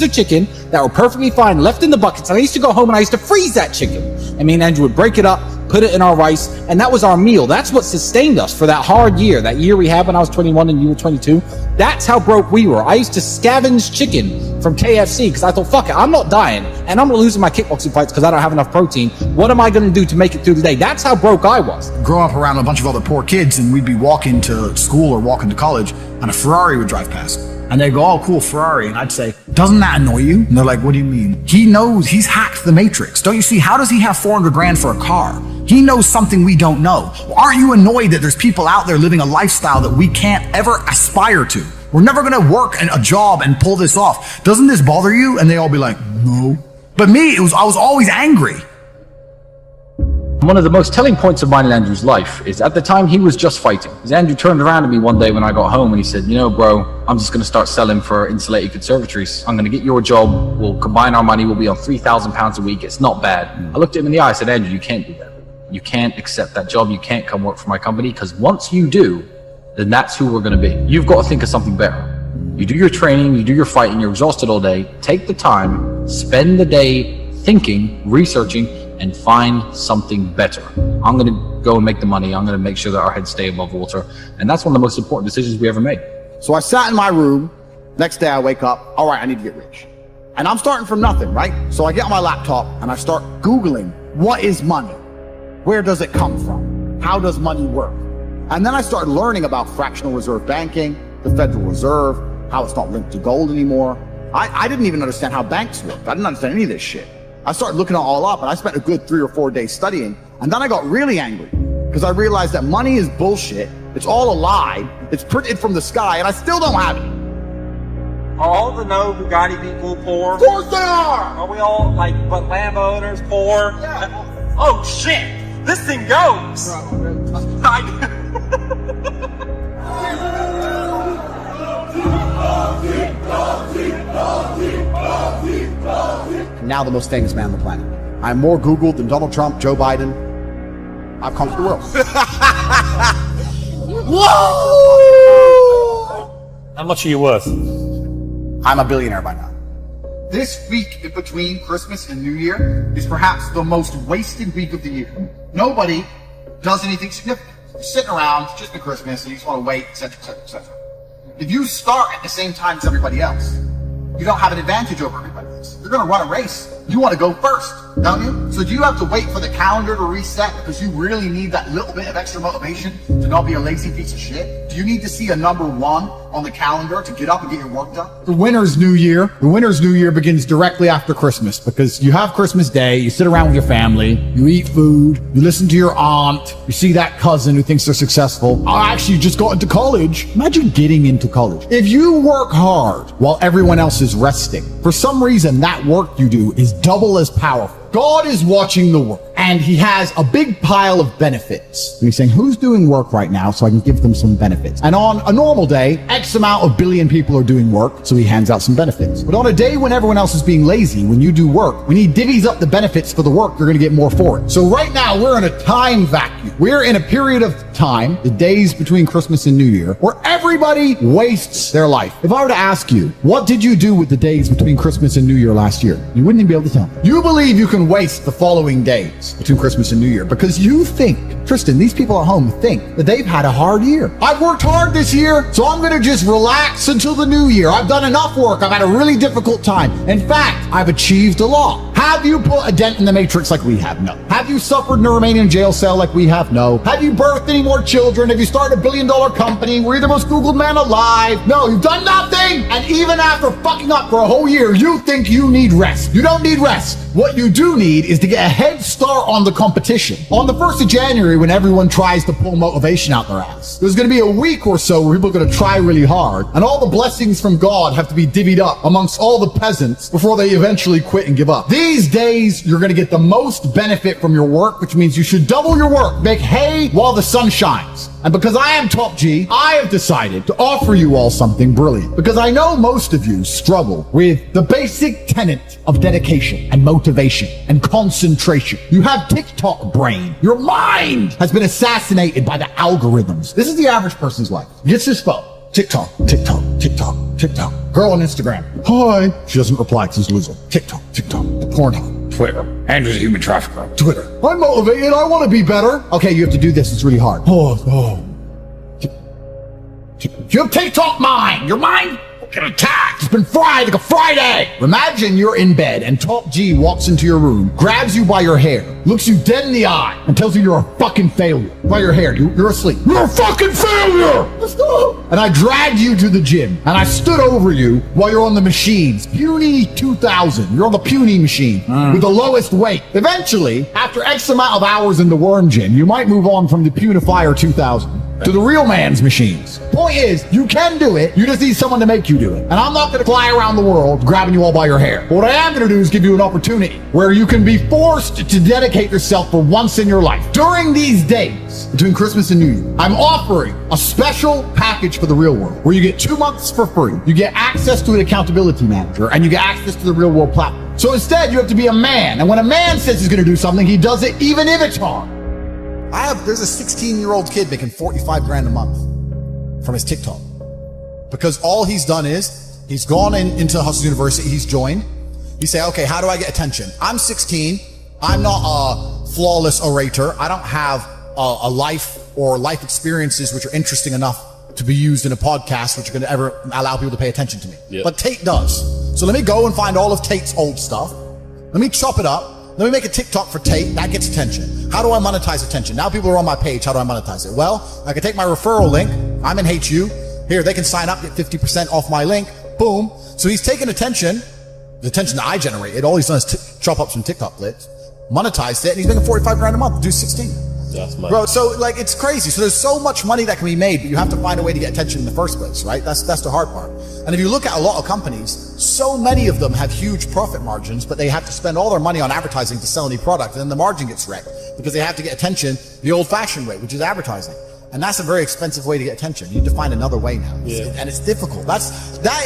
pieces of chicken that were perfectly fine left in the buckets. And I used to go home and I used to freeze that chicken. And me and Andrew would break it up, put it in our rice, and that was our meal. That's what sustained us for that hard year. That year we had when I was 21 and you were 22. That's how broke we were. I used to scavenge chicken from KFC because I thought, fuck it, I'm not dying and I'm not losing my kickboxing fights because I don't have enough protein. What am I going to do to make it through the day? That's how broke I was. Grow up around a bunch of other poor kids, and we'd be walking to school or walking to college, and a Ferrari would drive past. And they'd go, oh, cool, Ferrari. And I'd say, doesn't that annoy you? And they're like, what do you mean? He knows, he's hacked the matrix. Don't you see? How does he have 400 grand for a car? He knows something we don't know. Aren't you annoyed that there's people out there living a lifestyle that we can't ever aspire to? We're never gonna work a job and pull this off. Doesn't this bother you? And they all be like, no. But me, I was always angry. One of the most telling points of mine and Andrew's life is at the time he was just fighting. Because Andrew turned around to me one day when I got home and he said, you know, bro, I'm just going to start selling for insulated conservatories. I'm going to get your job. We'll combine our money. We'll be on £3,000 a week. It's not bad. I looked at him in the eye. I said, Andrew, you can't do that. You can't accept that job. You can't come work for my company, because once you do, then that's who we're going to be. You've got to think of something better. You do your training, you do your fighting, you're exhausted all day. Take the time, spend the day thinking, researching, and find something better. I'm going to go and make the money. I'm going to make sure that our heads stay above water. And that's one of the most important decisions we ever made. So I sat in my room. Next day I wake up. All right, I need to get rich. And I'm starting from nothing, right? So I get on my laptop and I start Googling, what is money? Where does it come from? How does money work? And then I started learning about fractional reserve banking, the Federal Reserve, how it's not linked to gold anymore. I didn't even understand how banks work. I didn't understand any of this shit. I started looking it all up, and I spent a good 3 or 4 days studying. And then I got really angry because I realized that money is bullshit. It's all a lie. It's printed from the sky, and I still don't have it. Are all the no Bugatti people poor? Of course they are! Are we all, like, but Lambo owners poor? Yeah. Oh, shit! This thing goes! Now the most famous man on the planet. I'm more Googled than Donald Trump, Joe Biden. I've conquered the world. Whoa! How much are you worth? I'm a billionaire by now. This week in between Christmas and New Year is perhaps the most wasted week of the year. Nobody does anything significant. You're sitting around, it's just been Christmas, and you just want to wait, etc., etc., etc. If you start at the same time as everybody else, you don't have an advantage over everybody else. You're going to run a race. You want to go first, don't you? So do you have to wait for the calendar to reset because you really need that little bit of extra motivation to not be a lazy piece of shit? Do you need to see a number 1 on the calendar to get up and get your work done? The winter's New Year. The winter's New Year begins directly after Christmas because you have Christmas Day, you sit around with your family, you eat food, you listen to your aunt, you see that cousin who thinks they're successful. I actually just got into college. Imagine getting into college. If you work hard while everyone else is resting, for some reason that work you do is double as powerful. God is watching the work, and he has a big pile of benefits. And he's saying, who's doing work right now so I can give them some benefits? And on a normal day, X amount of billion people are doing work, so he hands out some benefits. But on a day when everyone else is being lazy, when you do work, when he divvies up the benefits for the work, you're going to get more for it. So right now, we're in a time vacuum. We're in a period of time, the days between Christmas and New Year, where everybody wastes their life. If I were to ask you, what did you do with the days between Christmas and New Year last year? You wouldn't even be able to tell me. You believe you can waste the following days between Christmas and New Year because you think, Tristan, these people at home think that they've had a hard year. I've worked hard this year, so I'm going to just relax until the new year. I've done enough work. I've had a really difficult time. In fact, I've achieved a lot. Have you put a dent in the matrix like we have? No. Have you suffered in a Romanian jail cell like we have? No. Have you birthed any more children? Have you started a billion-dollar company? Were you the most Googled man alive? No, you've done nothing. And even after fucking up for a whole year, you think you need rest. You don't need rest. What you do need is to get a head start on the competition. On the 1st of January, when everyone tries to pull motivation out their ass, there's going to be a week or so where people are going to try really hard, and all the blessings from God have to be divvied up amongst all the peasants before they eventually quit and give up. These days, you're going to get the most benefit from your work, which means you should double your work. Make hay while the sun shines. And because I am Top G, I have decided to offer you all something brilliant. Because I know most of you struggle with the basic tenet of dedication and motivation and concentration. You have TikTok brain. Your mind has been assassinated by the algorithms. This is the average person's life. Gets his phone. TikTok, TikTok, TikTok, TikTok. Girl on Instagram. Hi. She doesn't reply because she's losing. TikTok. The Pornhub. Twitter. Andrew's a human trafficker. Twitter. I'm motivated. I want to be better. Okay, you have to do this. It's really hard. Oh. You have TikTok mind. Your mind get attacked. It's been fried like a fried egg. Imagine you're in bed and Top G walks into your room, grabs you by your hair, looks you dead in the eye, and tells you you're a fucking failure. By your hair, you're asleep. You're a fucking failure. Let's go. And I dragged you to the gym, and I stood over you while you're on the machines. Puny 2000. You're on the puny machine with the lowest weight. Eventually, after X amount of hours in the worm gym, you might move on from the Punifier 2000 to the real man's machines. Point is, you can do it. You just need someone to make you do it. And I'm not going to fly around the world grabbing you all by your hair. But what I am going to do is give you an opportunity where you can be forced to dedicate yourself for once in your life. During these days, between Christmas and New Year, I'm offering a special package for the real world where you get 2 months for free. You get access to an accountability manager and you get access to the real world platform. So instead, you have to be a man. And when a man says he's going to do something, he does it even if it's hard. There's a 16-year-old kid making 45 grand a month from his TikTok. Because all he's done is, he's gone into Hustle University, he's joined. He say, okay, how do I get attention? I'm 16, I'm not a flawless orator, I don't have a life or life experiences which are interesting enough to be used in a podcast which are going to ever allow people to pay attention to me. Yep. But Tate does. So let me go and find all of Tate's old stuff. Let me chop it up. Let me make a TikTok for Tate. That gets attention. How do I monetize attention? Now people are on my page. How do I monetize it? Well, I can take my referral link. I'm in HU. Here, they can sign up, get 50% off my link. Boom. So he's taken attention, the attention that I generated. All he's done is chop up some TikTok clips, monetized it, and he's making 45 grand a month. Do 16. That's money. Bro, so like it's crazy. So there's so much money that can be made, but you have to find a way to get attention in the first place, right? That's the hard part. And if you look at a lot of companies, so many of them have huge profit margins, but they have to spend all their money on advertising to sell any product, and then the margin gets wrecked because they have to get attention the old-fashioned way, which is advertising. And that's a very expensive way to get attention. You need to find another way now. Yeah. And it's difficult. That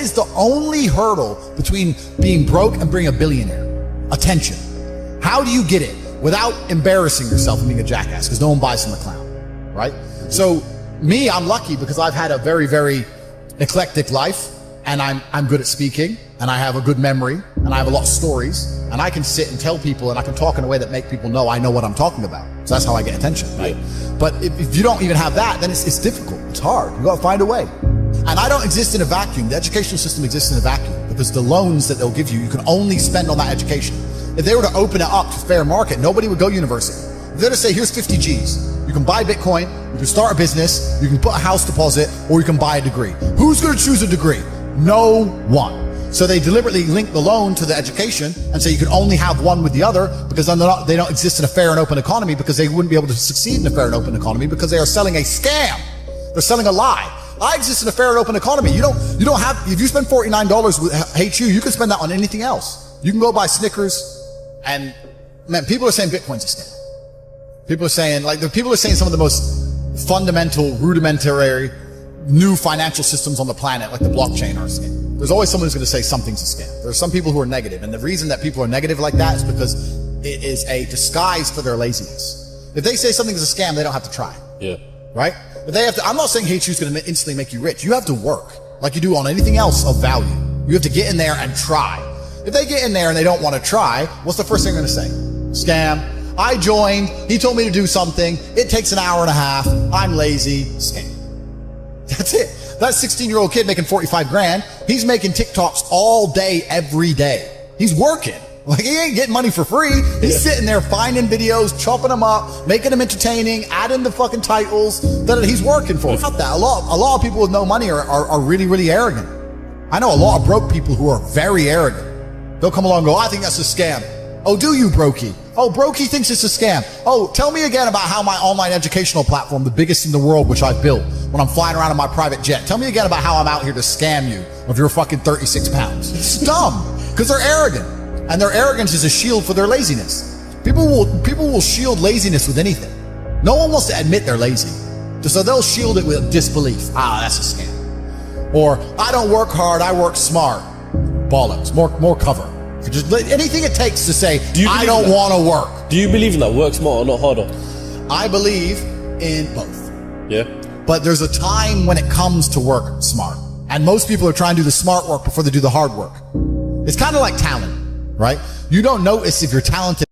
is the only hurdle between being broke and being a billionaire. Attention. How do you get it without embarrassing yourself and being a jackass? Because no one buys from a clown, right? So me, I'm lucky because I've had a very, very eclectic life, and I'm good at speaking, and I have a good memory, and I have a lot of stories, and I can sit and tell people, and I can talk in a way that make people know I know what I'm talking about. So that's how I get attention, right? Yeah. But if you don't even have that, then it's difficult. It's hard. You got to find a way. And I don't exist in a vacuum. The educational system exists in a vacuum because the loans that they'll give you, you can only spend on that education. If they were to open it up to fair market, nobody would go university. If they're to say, here's 50 G's. You can buy Bitcoin, you can start a business, you can put a house deposit, or you can buy a degree. Who's going to choose a degree? No one. So they deliberately link the loan to the education and say you can only have one with the other because they don't exist in a fair and open economy because they wouldn't be able to succeed in a fair and open economy because they are selling a scam. They're selling a lie. I exist in a fair and open economy. You don't have, if you spend $49 with HU, you can spend that on anything else. You can go buy Snickers, and man, people are saying Bitcoin's a scam. People are saying some of the most fundamental, rudimentary, new financial systems on the planet, like the blockchain, are a scam. There's always someone who's going to say something's a scam. There are some people who are negative, and the reason that people are negative like that is because it is a disguise for their laziness. If they say something is a scam, they don't have to try. Yeah. Right? But they have to. I'm not saying HU is going to instantly make you rich. You have to work like you do on anything else of value. You have to get in there and try. If they get in there and they don't want to try, what's the first thing they're going to say? Scam. I joined. He told me to do something. It takes an hour and a half. I'm lazy. Scam. That's it. That 16-year-old kid making 45 grand, he's making TikToks all day, every day. He's working. Like, he ain't getting money for free. He's sitting there finding videos, chopping them up, making them entertaining, adding the fucking titles that he's working for. Not that. A lot of people with no money are really, really arrogant. I know a lot of broke people who are very arrogant. They'll come along and go, I think that's a scam. Oh, do you, Brokey? Oh, Brokey thinks it's a scam. Oh, tell me again about how my online educational platform, the biggest in the world, which I've built when I'm flying around in my private jet. Tell me again about how I'm out here to scam you of your fucking 36 pounds. It's dumb because they're arrogant, and their arrogance is a shield for their laziness. People will shield laziness with anything. No one wants to admit they're lazy. So they'll shield it with disbelief. Ah, that's a scam. Or, I don't work hard, I work smart. Bollocks. More cover. Just anything it takes to say, I don't want to work. Do you believe in that? Work smarter, not harder? I believe in both. Yeah. But there's a time when it comes to work smart. And most people are trying to do the smart work before they do the hard work. It's kind of like talent, right? You don't notice if you're talented